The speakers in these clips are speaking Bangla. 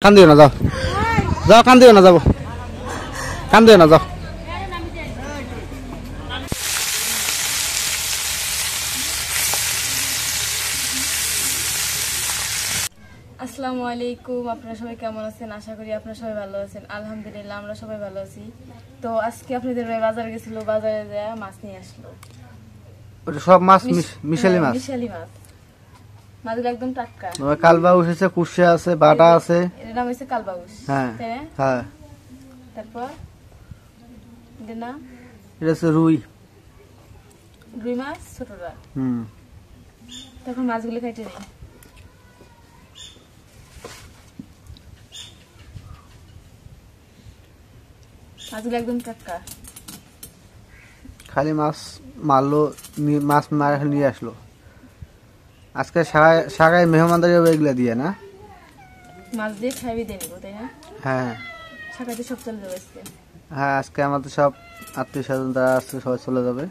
কান দিও না, যাও যাও, কান দিও না, যাবো, কান দিও না, যাও। আসসালামু আলাইকুম, আপনারা সবাই কেমন আছেন? আশা করি আপনারা সবাই ভালো আছেন। আলহামদুলিল্লাহ আমরা সবাই ভালো আছি। তো আজকে আপনাদের ভাই বাজারে গেছিল, বাজারে যায় মাছ নিয়ে আসলো। ওটা সব মাছ মিশালি মাছ, মিশালি মাছ, মাছগুলো একদম টাটকা। কালবাউস আছে, কুশিয়া আছে, বাটা আছে। এর নাম হচ্ছে কালবাউস। হ্যাঁ হ্যাঁ। তারপর এর নাম এটা হচ্ছে রুই, রুই মাছ ছোটটা। তখন মাছগুলো কেটে নেই। মাছগুলো একদম টাটকা। খালি মাছ মারলো, মাছ মারা নিয়ে আসলো। আজকে সাগায় মেহমানদারি হবে এগুলা দিয়ে, না মাছ দিয়ে খাইয়ে দিয়ে নিবো, তাই না? হ্যাঁ সাকাতে সব চলে যাবে আজকে। হ্যাঁ, আজকে আমাদের সব আত্মীয় স্বজন যারা আসছে সবাই চলে যাবে।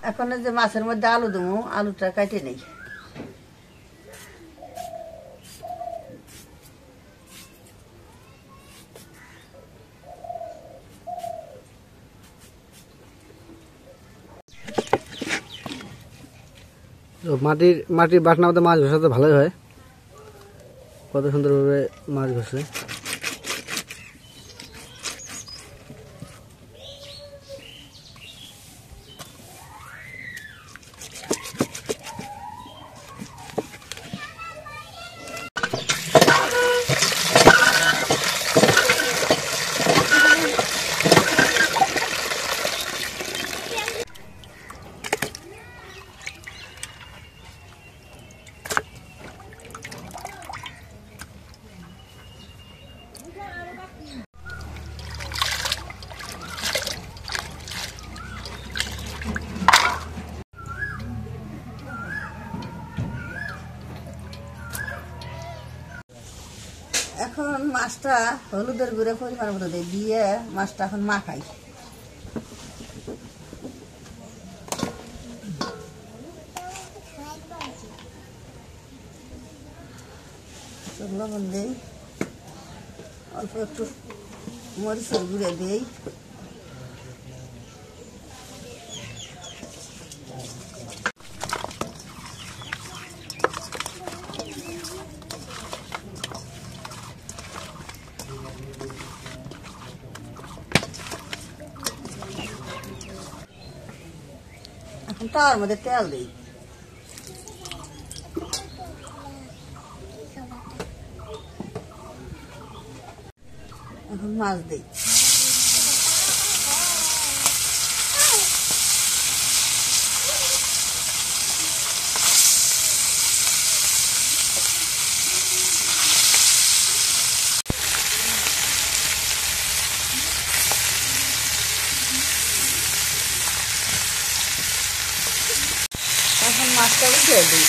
এখন যে মাছের মধ্যে আলু দেবো, আলুটা কাটে নেই। মাটির বাটনা মধ্যে মাছ ঘষাতে ভালোই হয়। কত সুন্দরভাবে মাছ ঘষে। এখন মাছটা হলুদের গুঁড়ে পরিমাণ মতো দিয়ে মাছটা এখন মাখাই। লবণ দিই, অল্প একটু মরিচের গুঁড়ে দিই, এখন তার মধ্যে তেল দিই, এখন মাছ দিই। এখন মাছটা উঠিয়ে দিই।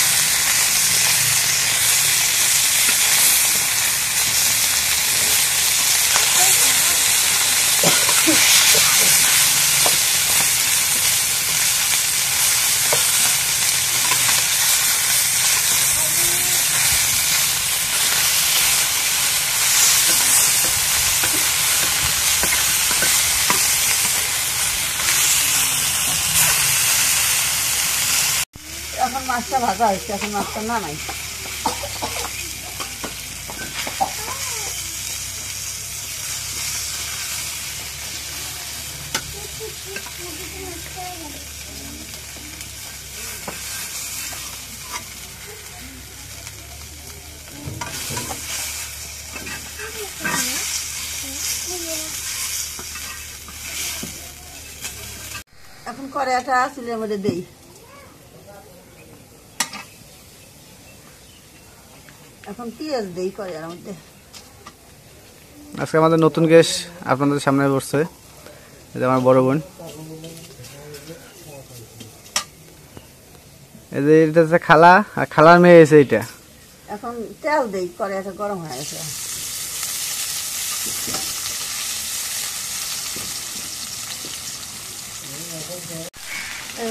মাছটা ভাজা হয়েছে, এখন মাছটা নামাই। এখন কড়াইটা চুলের মধ্যে দেই। এখন পেঁয়াজ দেই কড়াইয়ের মধ্যে। আজকে আমাদের নতুন গেস্ট আপনাদের সামনে বসছে, এটা আমার বড় বোন। এই যে এটা হচ্ছে খালা, আর খালার মেয়ে এসে এটা। এখন তেল দেই, কড়াইটা গরম হয়ে গেছে।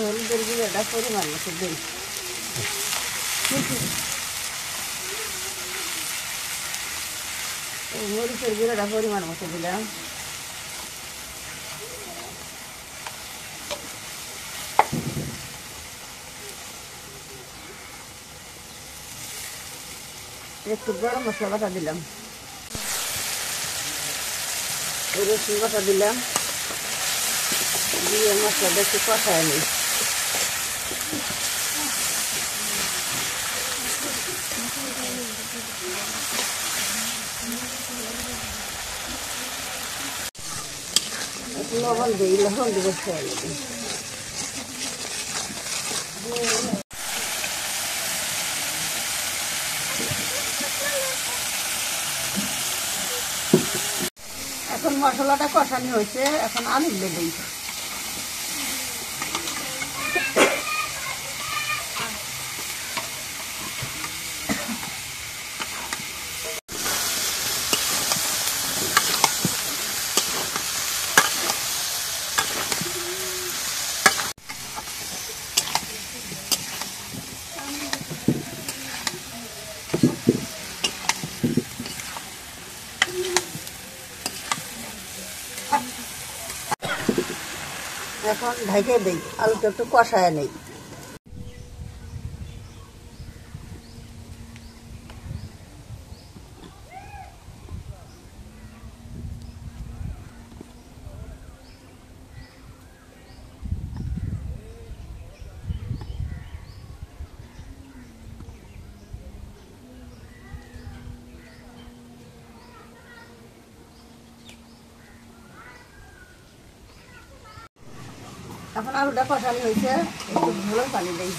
হলুদের গুঁড়োটা পরিমাণ মতো দিই। মরিচের গুঁড়োটা পরিমাণ মতো দিলাম। একটু গরম মশলা বাটা দিলাম, রসুন বাটা দিলাম, দিয়ে মশলাটা একটু কষায় নিই। একটু লবণ দিই, লবণ দিয়ে কষায় নিই। এখন মশলাটা কষানো হয়েছে, এখন আলুগুলো দিই। এখন ঢেকে দিই, আলুটা একটু কষায় নেই। এখন আলুটা কষানি হয়েছে, একটু ঝোলের পানি দিই।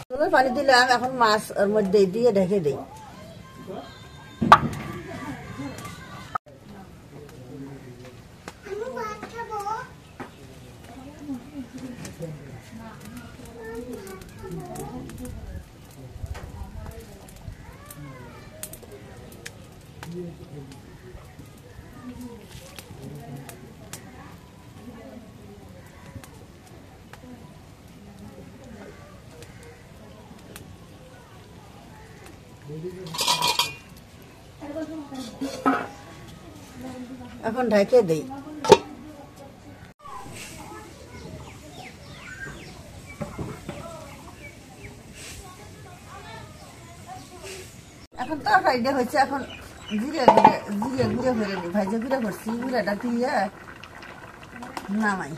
ঝোলের পানি দিলাম, এখন মাছ ওর মধ্যে দিয়ে ঢেকে দিই। এখন ঢেকে দিই। এখন তরকারিটা হচ্ছে, এখন জিরে গুঁড়ে ফেলে নিই, ভাইজে গুঁড়ে করছি, গুঁড়াটা দিয়ে নামাই।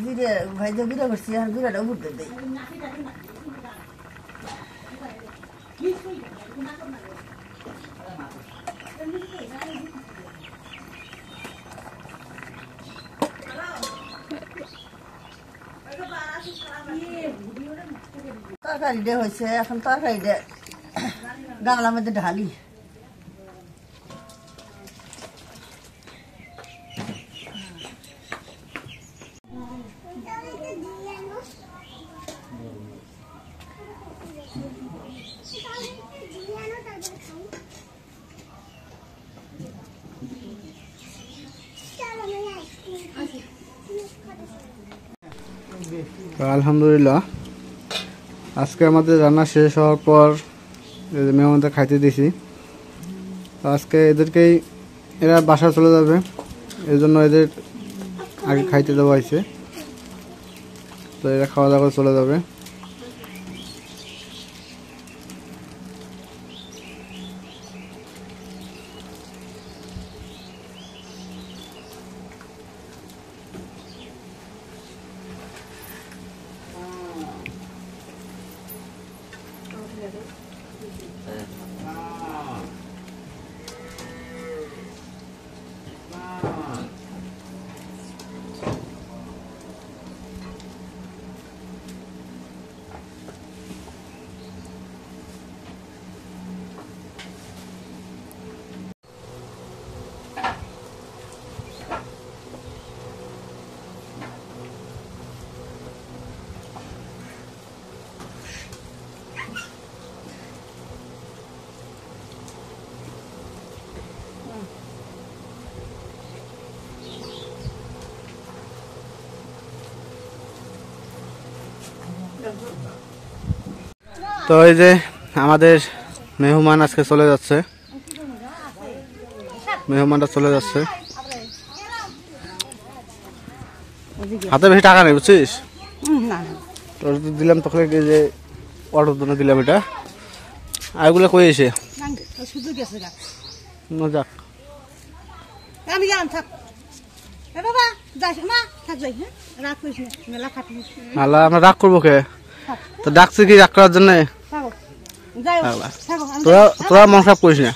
জিরে ভাইজে গুঁড়ে করছি, এখন গুঁড়াটা উঠতে দিই। তরকারিটা হয়েছে, এখন তরকারিটা গামলার মধ্যে ঢালি। তো আলহামদুলিল্লাহ আজকে আমাদের রান্না শেষ হওয়ার পর মেহমানদের খাইতে দিছি। তো আজকে এদেরকেই এরা বাসা চলে যাবে, এই জন্য এদের আগে খাইতে দেওয়া হয়েছে। তো এরা খাওয়া দাওয়া করে চলে যাবে। তো এই যে আমাদের মেহমান আজকে চলে যাচ্ছে, মেহমানটা চলে যাচ্ছে। হাতে বেশি টাকা নেই বুঝছিস, তোর দিলাম তোকে এই যে অটোর জন্য দিলাম এটা। আর এগুলো কই এসে যাক আল্লাহ, আমরা রাগ করবো কে? তো ডাকছি কি রাগ করার জন্য? তোরা মন খারাপ করিস না।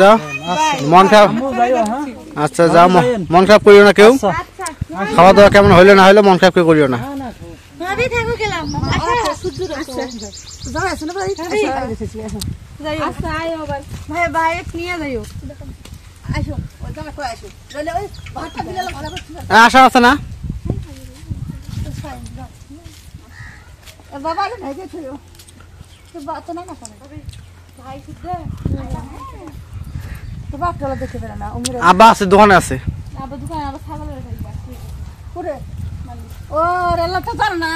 যাও মন খারাপ, আচ্ছা যাও মন খারাপ করিও না কেউ। খাওয়া দাওয়া কেমন হইলো না হইলো মন খারাপ কেউ করিও না। আশা আছে না আব্বা আছে, দোকানে আছে। ও রেলা তো জানো না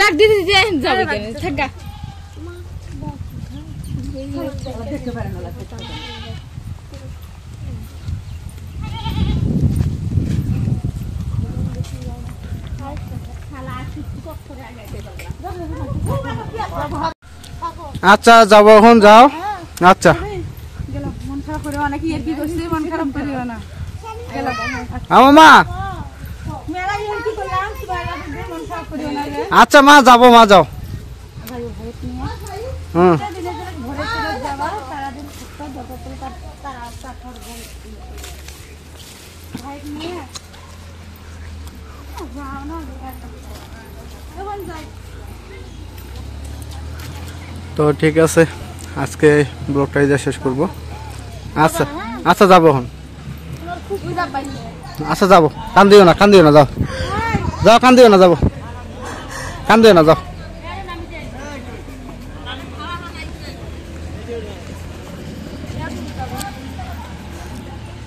ডাক দিতে যাবে থাকা দেখতে পারে না। আচ্ছা যাবো এখন, যাও। আচ্ছা মন খারাপ করিও না, কি আর কি করছিস, মন খারাপ করিও না। মা, আচ্ছা মা যাবো, মা যাও। হুম তো ঠিক আছে, আজকে ব্লগটা যা শেষ করবো। আচ্ছা আচ্ছা যাবো এখন, আচ্ছা যাবো। কান দিও না, কান দিও না, যাও যাও, কান দিও না, যাবো, কান দিও না, যাও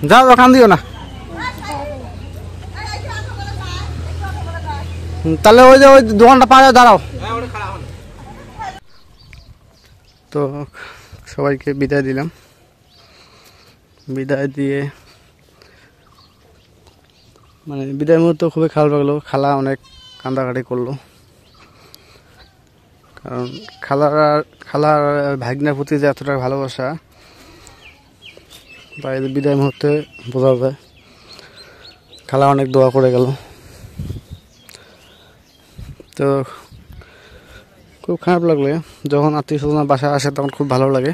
যাও, কান দিও না। তাহলে ওই যে ওই দোকানটা পাড়ে দাঁড়াও। তো সবাইকে বিদায় দিলাম, বিদায় দিয়ে মানে বিদায় মুহূর্তে খুবই খারাপ লাগলো। খালা অনেক কান্দাকাটি করলো, কারণ খালার ভাগ্নের প্রতি যে এতটা ভালোবাসা তাই বিদায় মুহূর্তে বোঝা যায়। খালা অনেক দোয়া করে গেল। তো খুব খারাপ লাগলো, যখন আত্মীয় স্বজন বাসায় আসে তখন খুব ভালো লাগে,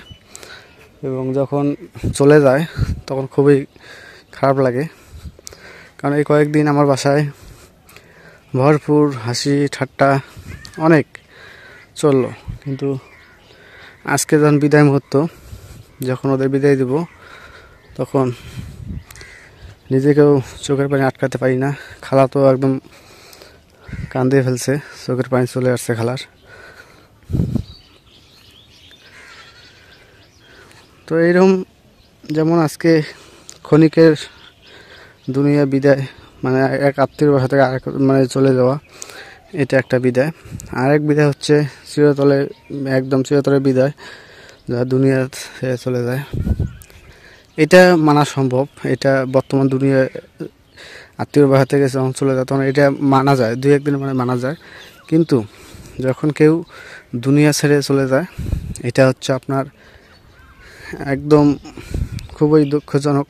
এবং যখন চলে যায় তখন খুবই খারাপ লাগে। কারণ এই কয়েকদিন আমার বাসায় ভরপুর হাসি ঠাট্টা অনেক চললো, কিন্তু আজকে যখন বিদায় মুহূর্ত, যখন ওদের বিদায় দেব তখন নিজেকেও চোখের পানি আটকাতে পারি না। খালা তো একদম কান্দে ফেলছে, চোখের পানি চলে আসছে খালার। তো এইরকম যেমন আজকে ক্ষণিকের দুনিয়া বিদায়, মানে এক আত্মীয় বাসা থেকে আরেক মানে চলে যাওয়া, এটা একটা বিদায়। আরেক বিদায় হচ্ছে চিরতলে, একদম চিরতলে বিদায়, যা দুনিয়া ছেড়ে চলে যায়। এটা মানা সম্ভব, এটা বর্তমান দুনিয়ায় আত্মীয় বাসা থেকে যখন চলে যায় তখন এটা মানা যায়, 2-1 দিন মানে মানা যায়। কিন্তু যখন কেউ দুনিয়া ছেড়ে চলে যায়, এটা হচ্ছে আপনার একদম খুবই দুঃখজনক।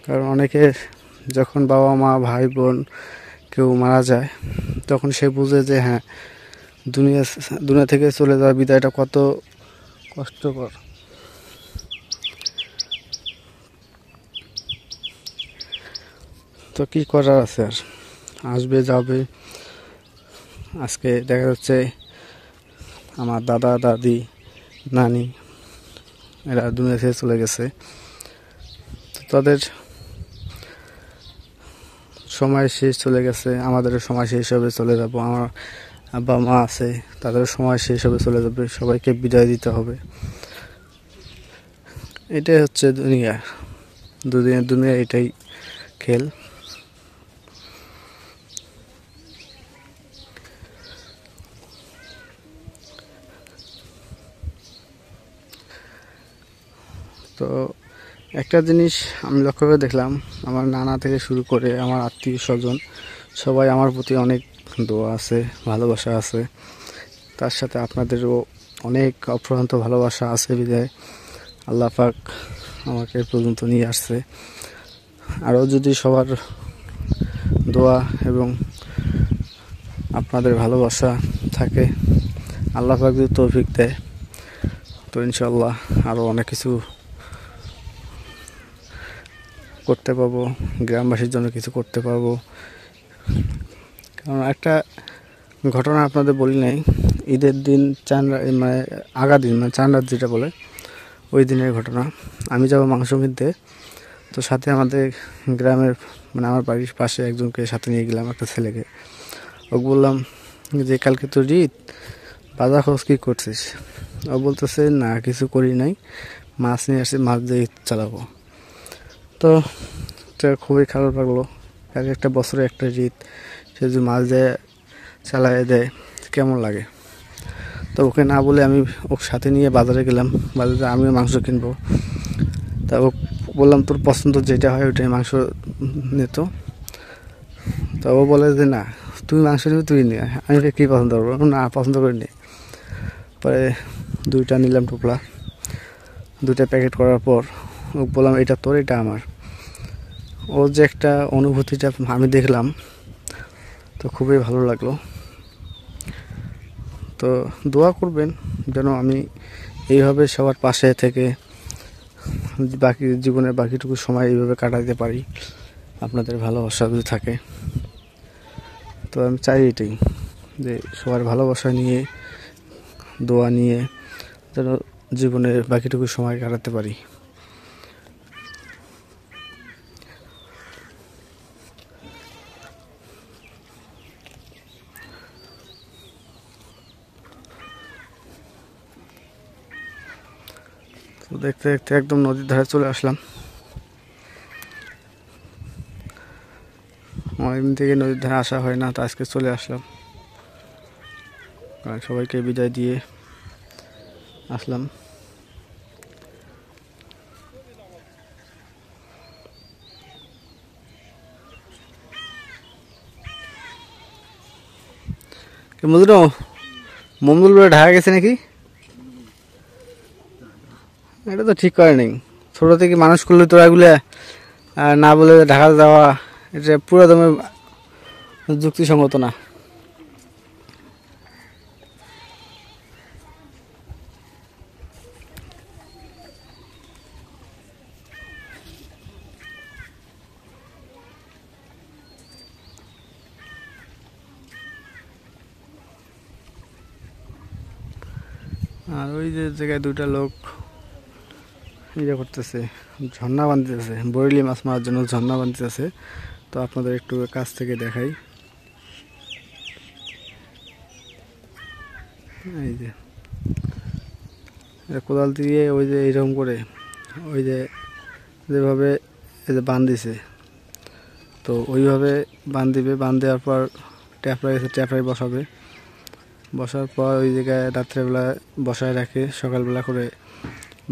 কারণ অনেকের যখন বাবা মা ভাই বোন কেউ মারা যায়, তখন সে বুঝে যে হ্যাঁ, দুনিয়া থেকে চলে যাওয়ার বিদায়টা কত কষ্টকর। তো কি করার আছে আর, আসবে যাবে। আজকে দেখা যাচ্ছে আমার দাদা দাদি নানি এরা দুনিয়া থেকে চলে গেছে। তো তাদের সময় শেষ, চলে গেছে, আমাদেরও সময় শেষ হবে, চলে যাব। আমার আব্বা মা আছে, তাদেরও সময় শেষ হবে, চলে যাবে। সবাইকে বিদায় দিতে হবে। এটাই হচ্ছে দুনিয়া, দুনিয়া এটাই খেল। তো একটা জিনিস আমি লক্ষ্য করে দেখলাম, আমার নানা থেকে শুরু করে আমার আত্মীয় স্বজন সবাই আমার প্রতি অনেক দোয়া আছে, ভালোবাসা আছে। তার সাথে আপনাদেরও অনেক অফুরন্ত ভালোবাসা আছে বিদায় আল্লাহ পাক আমাকে এ পর্যন্ত নিয়ে আসছে। আরও যদি সবার দোয়া এবং আপনাদের ভালোবাসা থাকে, আল্লাহ পাক যদি তৌফিক দেয়, তো ইনশাল্লাহ আরও অনেক কিছু করতে পারবো, গ্রামবাসীর জন্য কিছু করতে পারবো। কারণ একটা ঘটনা আপনাদের বলি নাই, ঈদের দিন মানে আগা দিন, মানে চাঁদ রাত যেটা বলে, ওই দিনের ঘটনা। আমি যাব মাংস কিনতে, তো সাথে আমাদের গ্রামের মানে আমার বাড়ির পাশে একজনকে সাথে নিয়ে গেলাম, একটা ছেলেকে। ওকে বললাম যে কালকে তো ঈদ, বাজার খরচ কী করছিস? ও বলতেছে না কিছু করি নাই, মাছ নিয়ে আসছি, মাছ দিয়ে ঈদ চালাবো। তো এটা খুবই খারাপ লাগলো, এক একটা বছরে একটা ঈদ, সে যদি মাছ দিয়ে চালায় দেয় কেমন লাগে। তো ওকে না বলে আমি ওর সাথে নিয়ে বাজারে গেলাম, বাজারে আমিও মাংস কিনবো। তা ও বললাম তোর পছন্দ যেটা হয় ওইটাই মাংস নিত। তা ও বলে যে না তুই মাংস নিবি, তুই নিয়ে, আমি কী পছন্দ করবো, না পছন্দ করে নি। পরে 2টা নিলাম টোপলা, 2টা প্যাকেট করার পর ও বললাম এটা তোর, এটা আমার। ওর যে একটা অনুভূতিটা আমি দেখলাম, তো খুবই ভালো লাগলো। তো দোয়া করবেন যেন আমি এইভাবে সবার পাশে থেকে বাকি জীবনের বাকিটুকু সময় এইভাবে কাটাতে পারি, আপনাদের ভালোবাসা যদি থাকে। তো আমি চাই এটাই, যে সবার ভালোবাসা নিয়ে, দোয়া নিয়ে যেন জীবনের বাকিটুকু সময় কাটাতে পারি। তো দেখতে দেখতে একদম নদীর ধারে চলে আসলাম। অনেকদিন থেকে নদীর ধারে আসা হয় না, তো আজকে চলে আসলাম। সবাইকে বিদায় দিয়ে আসলাম। মমদুল বলে ঢাকা গেছে নাকি? এটা তো ঠিক করে নেই, ছোট থেকে মানুষ করলে তোরা এগুলো না বলে ঢাকা যাওয়া, এটা পুরো দমে যুক্তিসঙ্গত না। আর ওই যে জায়গায় 2টা লোক ইয়ে করতেছে, ঝর্ণা বানতেছে, বরেলি মাছ মারার জন্য ঝর্ণা বানতেছে। তো আপনাদের একটু কাছ থেকে দেখাই। এই যে এটা কোদাল দিয়ে ওই যে এইরকম করে ওই যে যেভাবে এই যে বান দিছে, তো ওইভাবে বান দিবে। বান দেওয়ার পর ট্যাপরা গেছে, ট্যাপরাই বসাবে। বসার পর ওই জায়গায় রাত্রেবেলা বসায় রাখে, সকালবেলা করে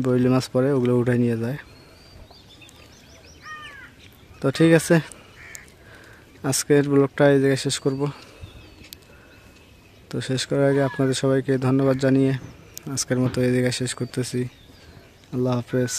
বরেলি মাছ পরে ওগুলো উঠাই নিয়ে যায়। তো ঠিক আছে, আজকের ব্লগটা এই জায়গায় শেষ করব। তো শেষ করার আগে আপনাদের সবাইকে ধন্যবাদ জানিয়ে আজকের মতো এই জায়গায় শেষ করতেছি। আল্লাহ হাফেজ।